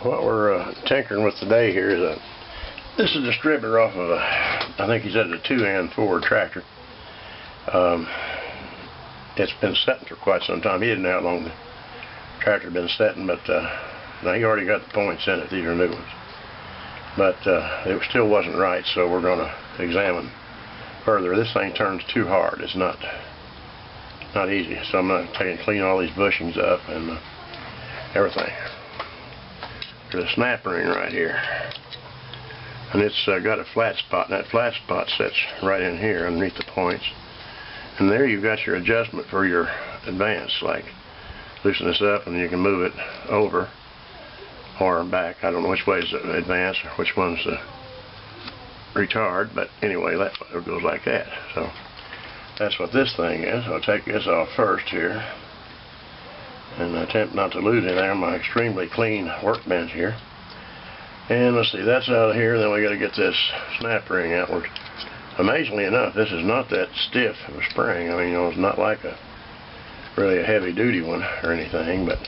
what we're tinkering with today here is this is a distributor off of I think he said a 2-and Ford tractor. It's been setting for quite some time. He didn't know how long the tractor had been setting, but now he already got the points in it. These are new ones, but it still wasn't right, so we're going to examine further. This thing turns too hard. It's not easy, so I'm going to clean all these bushings up and everything. There's a snap ring right here, and it's got a flat spot, and that flat spot sits right in here underneath the points, and there you've got your adjustment for your advance. Like, loosen this up and you can move it over or back. I don't know which way is the advance or which one's the retard, but anyway, that goes like that. So that's what this thing is. I'll take this off first here and attempt not to lose anything on my extremely clean workbench here. And let's see, that's out of here. Then we got to get this snap ring outward. Amazingly enough, this is not that stiff of a spring. I mean, it's not like really a heavy duty one or anything, but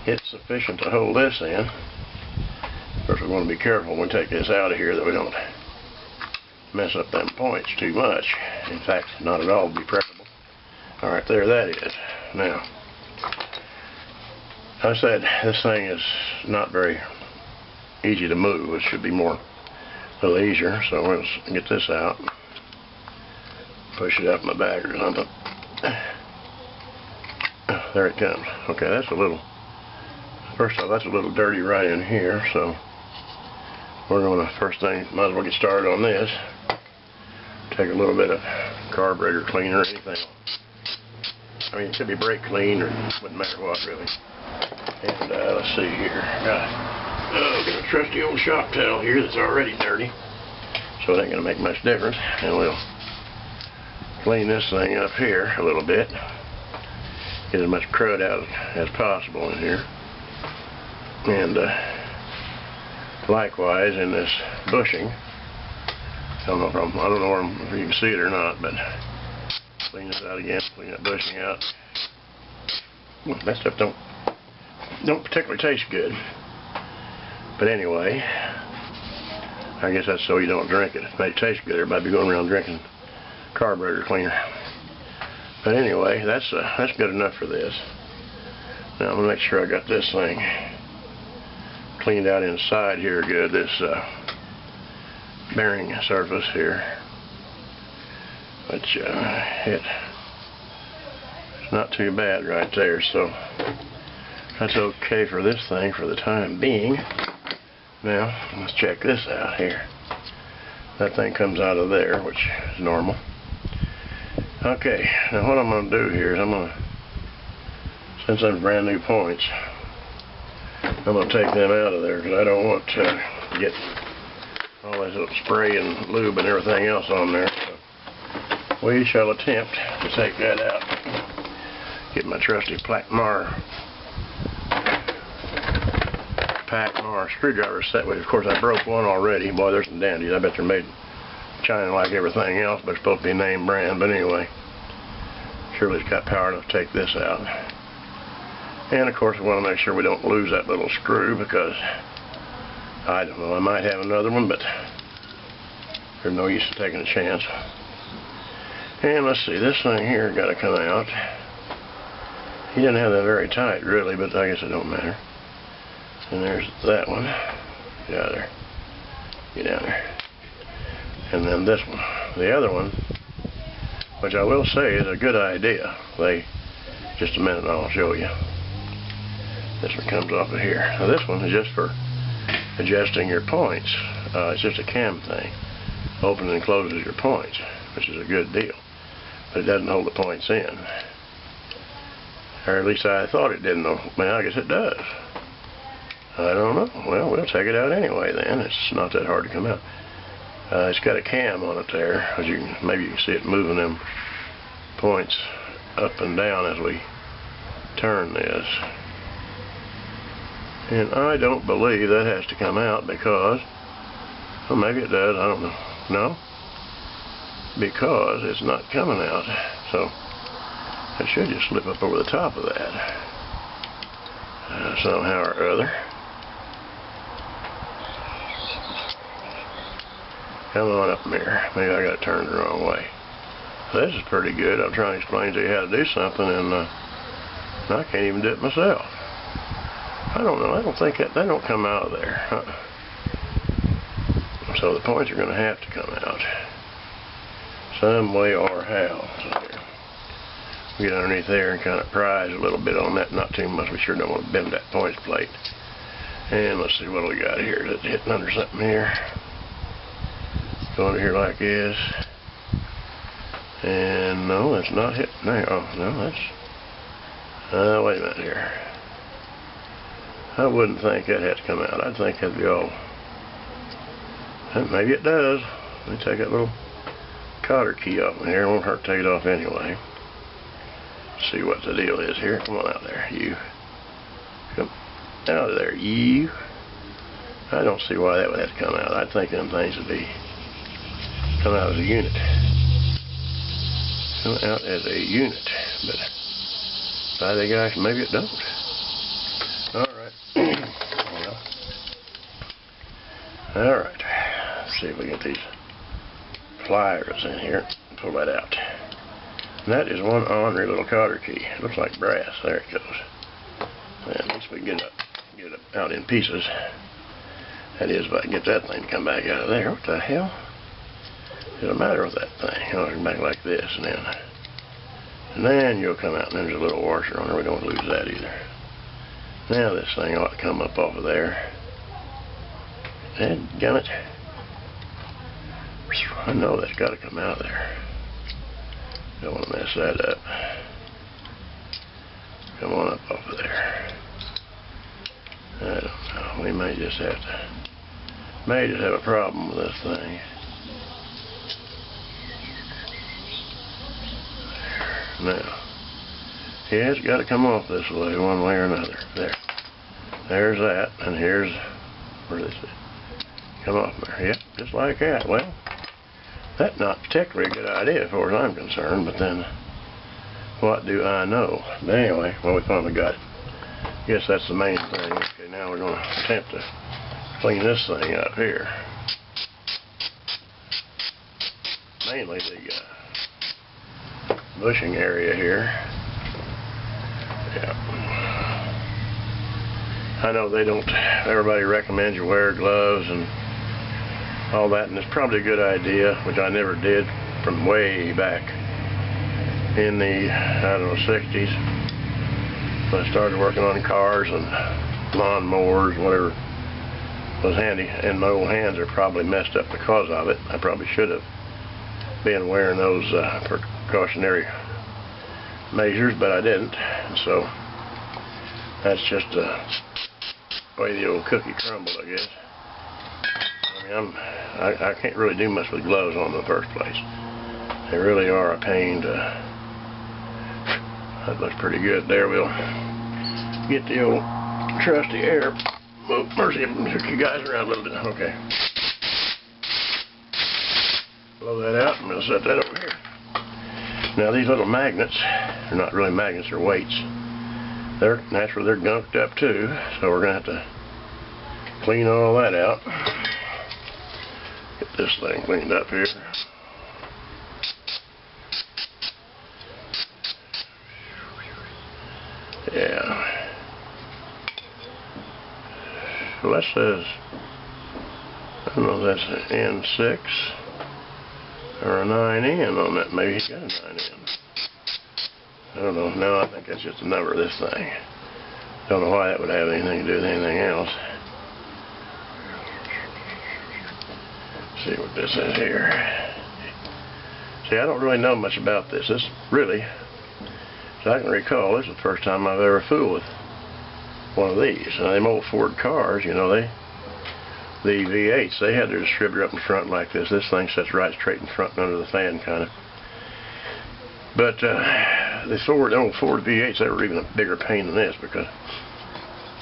it's sufficient to hold this in. Of course, we want to be careful when we take this out of here that we don't mess up them points too much. In fact, not at all would be preferable. Alright, there that is. Now, I said this thing is not very easy to move. It should be a little easier, so let's get this out. Push it up my back or something. There it comes. Okay, that's first off, that's a little dirty right in here, so we're going to, first thing, might as well get started on this. Take a little bit of carburetor cleaner or anything. I mean, it could be brake clean or wouldn't matter what, really. And let's see here. Got a trusty old shop towel here that's already dirty, so it ain't going to make much difference. And we'll clean this thing up here a little bit. Get as much crud out as possible in here. And likewise in this bushing. I don't know if you can see it or not, but clean this out again, clean that bushing out. That stuff don't particularly taste good. But anyway, I guess that's so you don't drink it. If it may taste good, everybody be going around drinking carburetor cleaner. But anyway, that's good enough for this. Now I'm going to make sure I got this thing cleaned out inside here good, this bearing surface here, which it's not too bad right there, so that's okay for this thing for the time being. Now let's check this out here. That thing comes out of there, which is normal. Okay, now what I'm going to do here is since I'm brand new points, I'm going to take them out of there because I don't want to get all this little spray and lube and everything else on there. So we shall attempt to take that out. Get my trusty Packmar screwdriver set with. Of course, I broke one already. Boy, there's some dandies. I bet they're made in China like everything else, but it's supposed to be a name brand. But anyway, surely it's got power enough to take this out. And of course, we want to make sure we don't lose that little screw because I don't know, I might have another one, but there's no use in taking a chance. And let's see, this thing here got to come out. He didn't have that very tight, really, but I guess it don't matter. And there's that one. Get out of there. Get down there. And then this one. The other one, which I will say is a good idea. Just a minute and I'll show you. This one comes off of here. Now this one is just for adjusting your points. It's just a cam thing. Opens and closes your points, which is a good deal. But it doesn't hold the points in. Or at least I thought it didn't. Well, I guess it does. I don't know. Well, we'll take it out anyway then. It's not that hard to come out. It's got a cam on it there. As maybe you can see it moving them points up and down as we turn this. And I don't believe that has to come out because, well, maybe it does, I don't know. No? Because it's not coming out. So it should just slip up over the top of that somehow or other. Come on up here. Maybe I got it turned the wrong way. This is pretty good. I'm trying to explain to you how to do something, and I can't even do it myself. I don't know. I don't think that they don't come out of there. So the points are going to have to come out some way or how. So here, get underneath there and kind of prise a little bit on that. Not too much. We sure don't want to bend that points plate. And let's see what do we got here. Is it hitting under something here? Go under here like this. And no, it's not hitting there. Oh, no, that's... wait a minute here. I wouldn't think that had to come out. I'd think that'd be all... Maybe it does. Let me take that little cotter key off in here. It won't hurt to take it off anyway. See what the deal is here. Come on out there, you. Come out of there, you. I don't see why that would have to come out. I'd think them things would be... come out as a unit. Come out as a unit. But by the gosh, maybe it don't. Alright. Well. Alright. Let's see if we get these pliers in here. Pull that out. And that is one ornery little cotter key. It looks like brass. There it goes. And at least we can get it out in pieces. That is, if I can get that thing to come back out of there. What the hell is the matter with that thing? Oh, it's back like this, and then you'll come out, and there's a little washer on there. We don't want to lose that either. Now this thing ought to come up off of there. Dadgummit. I know that's got to come out of there. Don't want to mess that up. Come on up off of there. I don't know. We may just have a problem with this thing. Now, yeah, it's got to come off this way, one way or another. There's that, and here's where this is. Come off there. Yep, just like that. Well, that's not particularly a good idea as far as I'm concerned, but then, what do I know? But anyway, well, we finally got it. Guess that's the main thing. Okay, now we're going to attempt to clean this thing up here. Mainly the bushing area here. Yeah. I know they don't, everybody recommends you wear gloves and all that, and it's probably a good idea, which I never did from way back in the, I don't know, 60s. When I started working on cars and lawn mowers, whatever was handy, and my old hands are probably messed up because of it. I probably should have been wearing those precautionary measures, but I didn't. And so that's just the way the old cookie crumbled, I guess. I mean, I can't really do much with gloves on in the first place. They really are a pain to... That looks pretty good. There, we'll get the old trusty air. Oh, mercy, took you guys around a little bit. Okay. Blow that out. I'm going to set that over here. Now these little magnets, they're not really magnets, they're weights. Naturally they're gunked up too, so we're going to have to clean all that out. Get this thing cleaned up here. Yeah. Well, that says, I don't know if that's an N6 or a 9N on that. Maybe he's got a 9N. I don't know. No, I think that's just the number of this thing. Don't know why that would have anything to do with anything else. See what this is here. See, I don't really know much about this. This really, as I can recall, this is the first time I've ever fooled with one of these. Now, them old Ford cars, you know, the V8s, they had their distributor up in front like this. This thing sits right straight in front and under the fan, kind of. But the old Ford V8s, they were even a bigger pain than this because,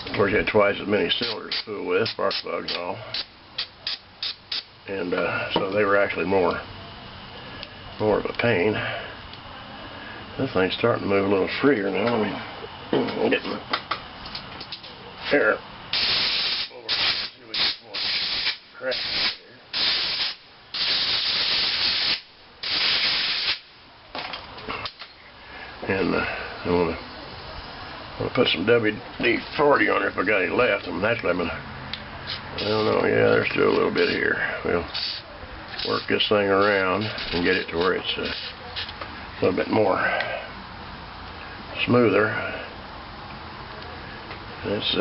of course, you had twice as many cylinders to fool with, spark plugs and all. And so they were actually more of a pain. This thing's starting to move a little freer now. Let me get my air over. See if we can crap here. And I want to put some WD-40 on it if I got any left. I'm actually, I don't know, yeah, there's still a little bit here. We'll work this thing around and get it to where it's a little bit more smoother. It's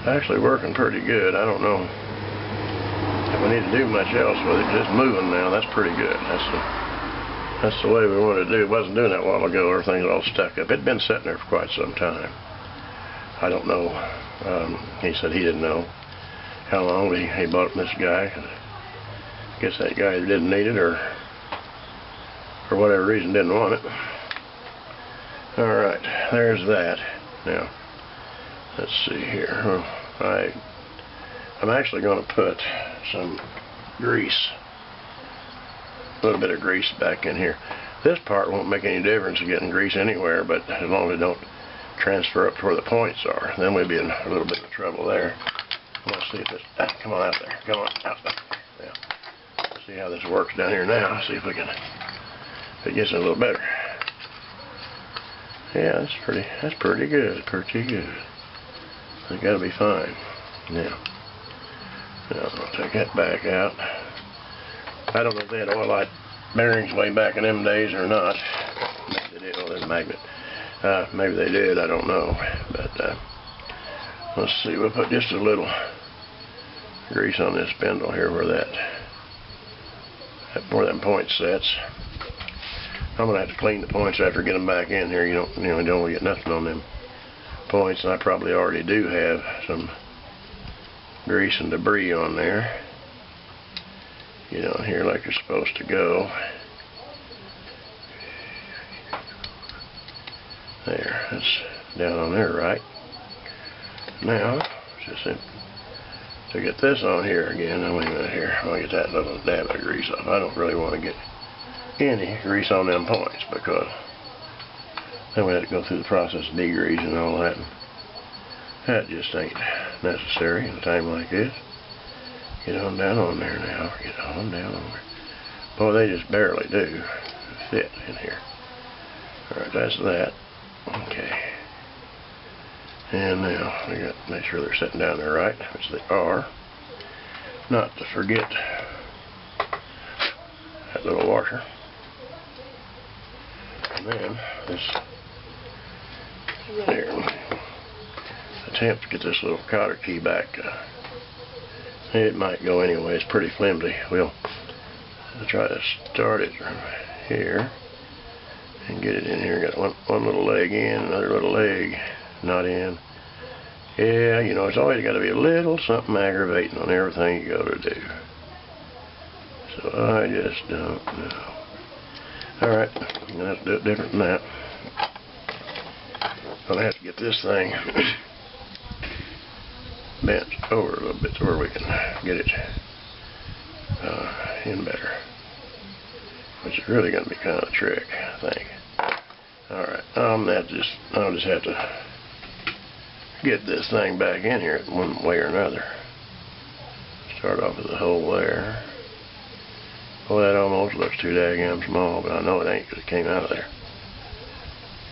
actually working pretty good. I don't know if we need to do much else with it. Just moving now, that's pretty good. That's the way we want to do. It wasn't doing that a while ago. Everything was all stuck up. It'd been sitting there for quite some time. I don't know. He said he didn't know how long, but he bought it from this guy. I guess that guy either didn't need it or for whatever reason didn't want it. Alright, there's that. Now, let's see here. I'm actually going to put some grease, a little bit of grease back in here. This part won't make any difference in getting grease anywhere, but as long as it don't transfer up to where the points are, then we'd be in a little bit of trouble there. Let's see if this, come on out there, come on out there. Yeah. See how this works down here now. See if we can, if it gets a little better. Yeah, that's pretty good, pretty good. It's got to be fine. Now I'll take that back out. I don't know if they had oil light bearings way back in them days or not. Maybe they did. Oh, there's a magnet. Maybe they did. I don't know. But let's see. We'll put just a little grease on this spindle here where them point sets. I'm gonna have to clean the points after I get them back in here. You don't want to get nothing on them points, and I probably already do have some grease and debris on there. Get on here like you're supposed to go. There, that's down on there, right? Now, just to get this on here again. Now, wait a minute here. I'll get that little dab of grease off. I don't really want to get any grease on them points because then we have to go through the process of degreasing and all that. That just ain't necessary in a time like this. Get on down on there now. Get on down on there. Boy, they just barely do fit in here. Alright, that's that. Okay. And now we got to make sure they're sitting down there right, which they are. Not to forget that little washer. And then this here. Attempt to get this little cotter key back. It might go anyway. It's pretty flimsy. We'll try to start it from here and get it in here. Got one little leg in, another little leg not in. Yeah, you know, it's always got to be a little something aggravating on everything you go to do. So I just don't know. Alright, I'm going to have to do it different than that. I'm going to have to get this thing bent over a little bit to where we can get it in better. Which is really going to be kind of a trick, I think. Alright, I'll just have to get this thing back in here one way or another. Start off with a hole there. Oh, that almost looks too daggum small, but I know it ain't because it came out of there.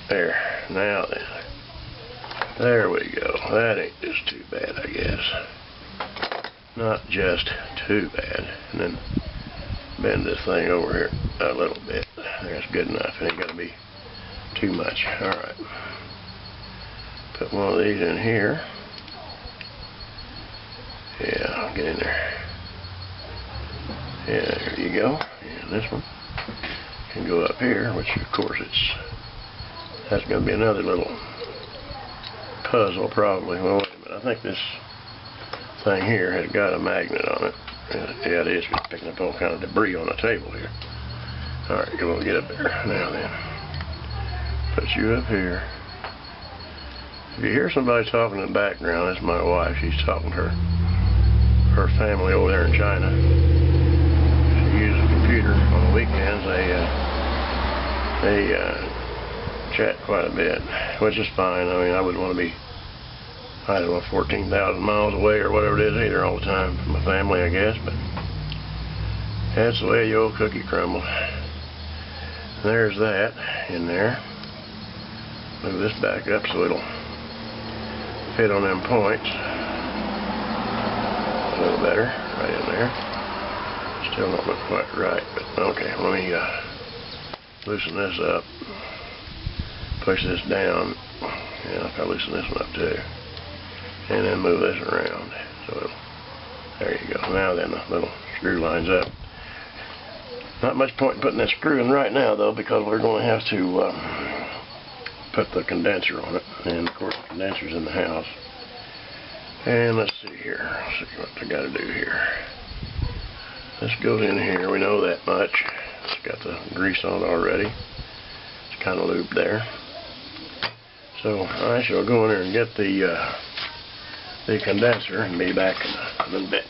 There, now then. There we go. That ain't just too bad, I guess. Not just too bad. And then bend this thing over here a little bit. That's good enough. It ain't got to be too much. Alright. Put one of these in here. Yeah, get in there. Yeah, there you go. And this one can go up here, which of course that's going to be another little puzzle probably. Well, wait a minute. I think this thing here has got a magnet on it. Yeah, it is. It's picking up all kind of debris on the table here. Alright, we'll get up there. Now then. Put you up here. If you hear somebody talking in the background, that's my wife. She's talking to her family over there in China. She uses a computer on the weekends. They chat quite a bit, which is fine. I mean, I wouldn't want to be, I don't know, 14,000 miles away or whatever it is either all the time from my family, I guess, but that's the way the old cookie crumbles. There's that in there. Move this back up so it'll fit on them points a little better, right in there. Still don't look quite right, but okay, let me loosen this up, push this down, and I'll loosen this one up too, and then move this around. So there you go. Now then the little screw lines up. Not much point in putting that screw in right now though, because we're going to have to put the condenser on it, and of course the condenser's in the house. And let's see here, let's see what I got to do here. This goes in here, we know that much. It's got the grease on it already. It's kind of lubed there. So I shall go in there and get the condenser and be back in a little bit.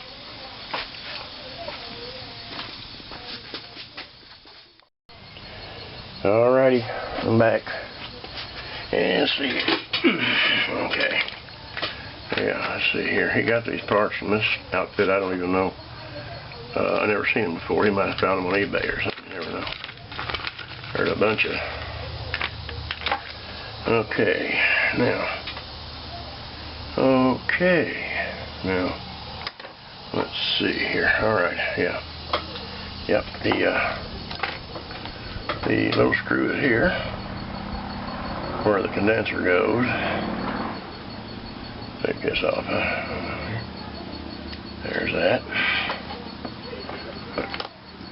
Alrighty, I'm back. And see. Okay. Yeah, let's see here. He got these parts from this outfit. I don't even know. I never seen them before. He might have found them on eBay or something. You never know. Heard a bunch of. Okay. Now. Okay. Now. Let's see here. All right. Yeah. Yep. The little screw is here, where the condenser goes. Take this off. There's that.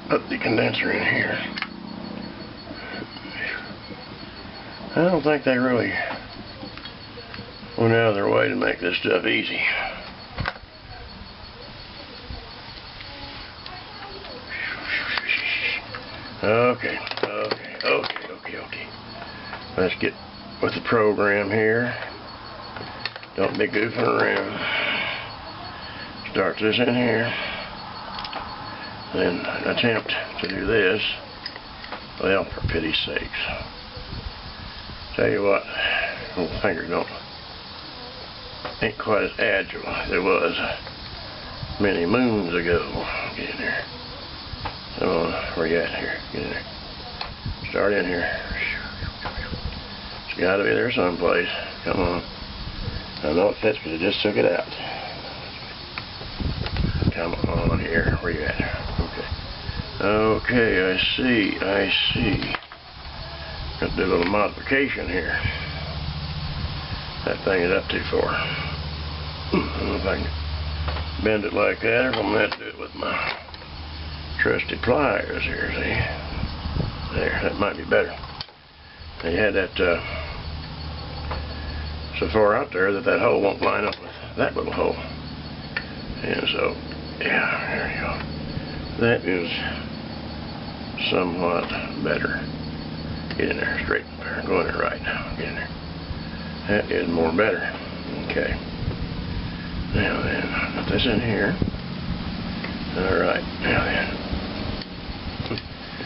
Put the condenser in here. I don't think they really went out of their way to make this stuff easy. Okay. Let's get with the program here. Don't be goofing around. Start this in here. Then attempt to do this. Well, for pity's sakes. Tell you what, little finger ain't quite as agile as it was many moons ago. Get in there. Come on, where you at here? Get in there. Start in here. It's got to be there someplace. Come on. I know it fits, but I just took it out. Come on here. Where you at? Okay. Okay, I see. Got to do a little modification here. That thing is up too far. I don't know if I can bend it like that, or if I'm going to have to do it with my trusty pliers here, see? There, that might be better. They had that so far out there that hole won't line up with that little hole. And so, yeah, there you go. That is somewhat better. Get in there, straight there. Go in there right now. Get in there. That is more better. Okay. Now then, put this in here. Alright, now then.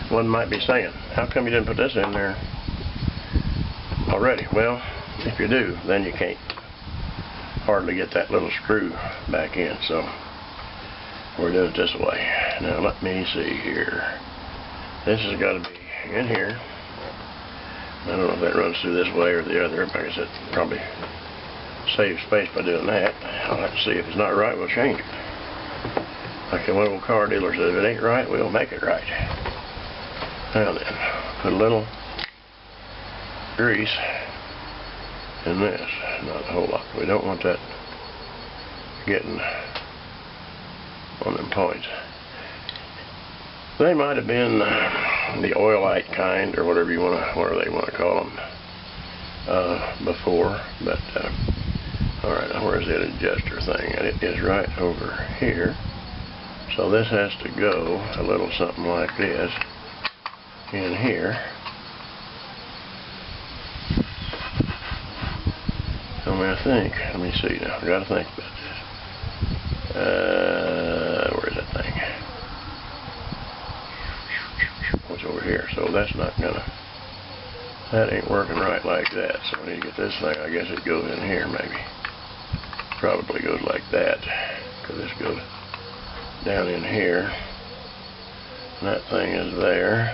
One might be saying, how come you didn't put this in there already? Well, if you do, then you can't hardly get that little screw back in, so we're doing it this way. Now let me see here. This has got to be in here. I don't know if that runs through this way or the other. Like I said, probably save space by doing that. I'll have to see if it's not right, we'll change it. Like the old car dealer said, if it ain't right, we'll make it right. Now then, put a little grease in this, not a whole lot. We don't want that getting on them points. They might have been the oilite kind, or whatever they want to call them, before. But all right, now where's the adjuster thing? And it is right over here. So this has to go a little something like this in here. I mean, I think, let me see now, I gotta think about this. Where's that thing? What's over here? So that's not gonna, that ain't working right like that. So I need to get this thing, I guess it goes in here maybe. Probably goes like that, because this goes down in here. And that thing is there.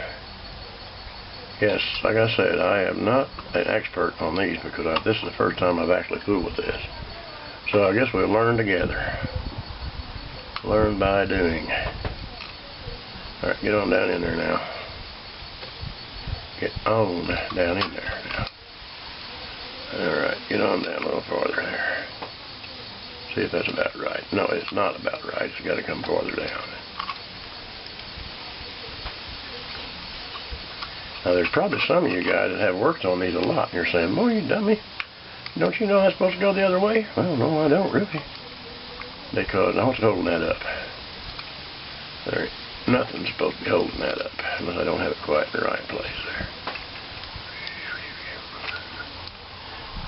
Yes, like I said, I am not an expert on these because this is the first time I've actually fooled with this. So I guess we'll learn together. Learn by doing. Alright, get on down in there now. Get on down in there now. Alright, get on down a little farther there. See if that's about right. No, it's not about right. It's got to come farther down. Now, there's probably some of you guys that have worked on these a lot, and you're saying, boy, you dummy. Don't you know that's supposed to go the other way? Well, no, I don't really. Because I was holding that up. There ain't nothing supposed to be holding that up unless I don't have it quite in the right place there.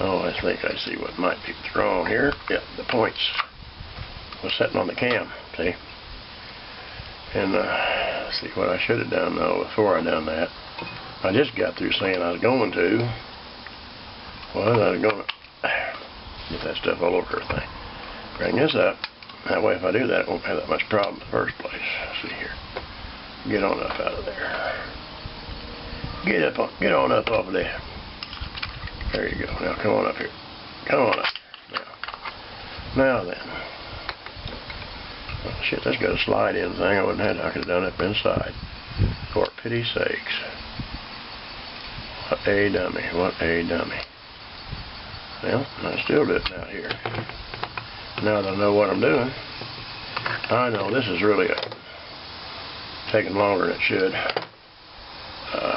Oh, I think I see what might be wrong here. Yep, the points was setting on the cam, see? And see what I should have done though before I done that. I just got through saying I was going to. Well, I was going to get that stuff all over everything. Bring this up. That way if I do that, it won't have that much problem in the first place. See here. Get on up out of there. Get on up off of there. There you go. Now come on up here. Come on up. Now then. Oh, shit, that's got a slide in thing. I wouldn't have I could have done it up inside. For pity's sakes. What a dummy. What a dummy. Well, I still do it out here. Now that I know what I'm doing, I know this is really taking longer than it should.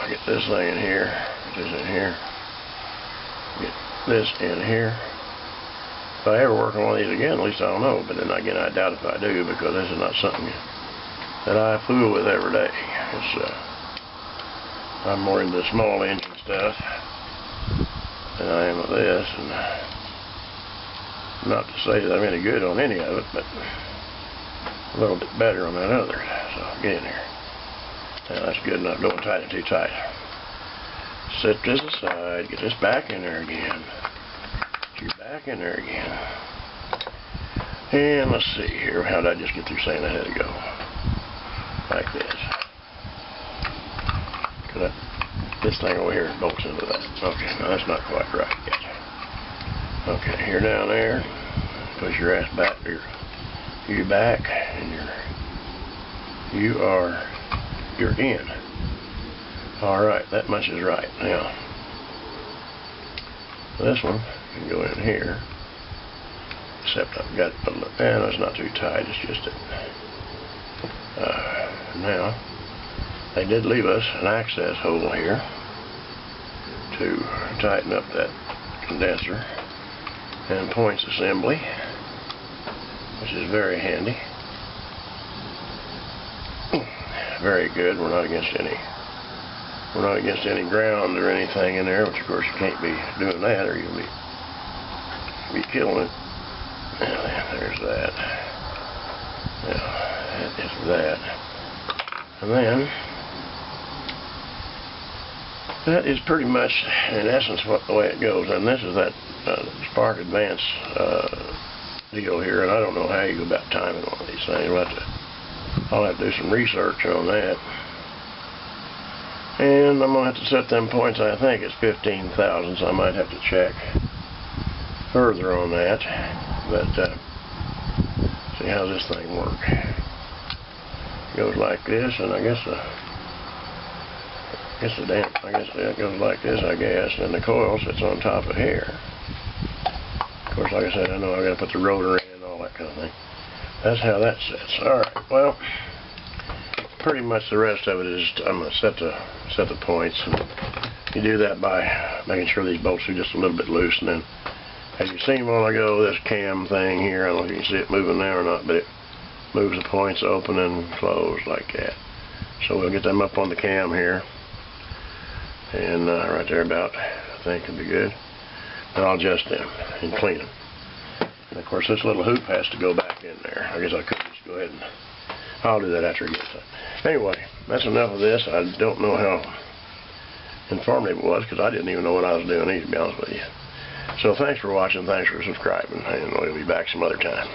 Get this thing in here. Get this in here. Get this in here. If I ever work on one of these again, at least I'll know. But then again, I doubt if I do, because this is not something that I fool with every day. I'm more into small engine stuff than I am with this, and not to say that I'm any good on any of it, but a little bit better on that other. So get in here. Now that's good enough. Don't tighten it too tight. Set this aside. Get this back in there again. Get you back in there again. And let's see here. How did I just get through saying I had to go? Like this. This thing over here bolts into that. Okay, now that's not quite right yet. Okay, you're down there. Push your ass back. You're back, and you're in. All right, that much is right. Now, this one can go in here. Except I've got a little. And it's not too tight. It's just now. They did leave us an access hole here to tighten up that condenser and points assembly, which is very handy. Very good. We're not against any ground or anything in there, which of course you can't be doing that or you'll be killing it. There's that. Now, that is that. And then that is pretty much, in essence, the way it goes. And this is that Spark Advance deal here, and I don't know how you go about timing one of these things. I'll have to do some research on that. And I'm going to have to set them points. I think it's 15 thousandths. I might have to check further on that. But see how this thing works. It goes like this, and I guess it goes like this, I guess, and the coil sits on top of here. Of course, like I said, I know I've got to put the rotor in and all that kind of thing. That's how that sits. Alright, well, pretty much the rest of it is I'm going to set the points. And you do that by making sure these bolts are just a little bit loose, and then, as you seen a while ago, this cam thing here, I don't know if you can see it moving now or not, but it moves the points open and close like that. So we'll get them up on the cam here. And right there about, I think it'll be good. And I'll adjust them and clean them. And of course this little hoop has to go back in there. I guess I could just go ahead and I'll do that after I get it. Anyway, that's enough of this. I don't know how informative it was because I didn't even know what I was doing either, to be honest with you. So thanks for watching, thanks for subscribing, and we'll be back some other time.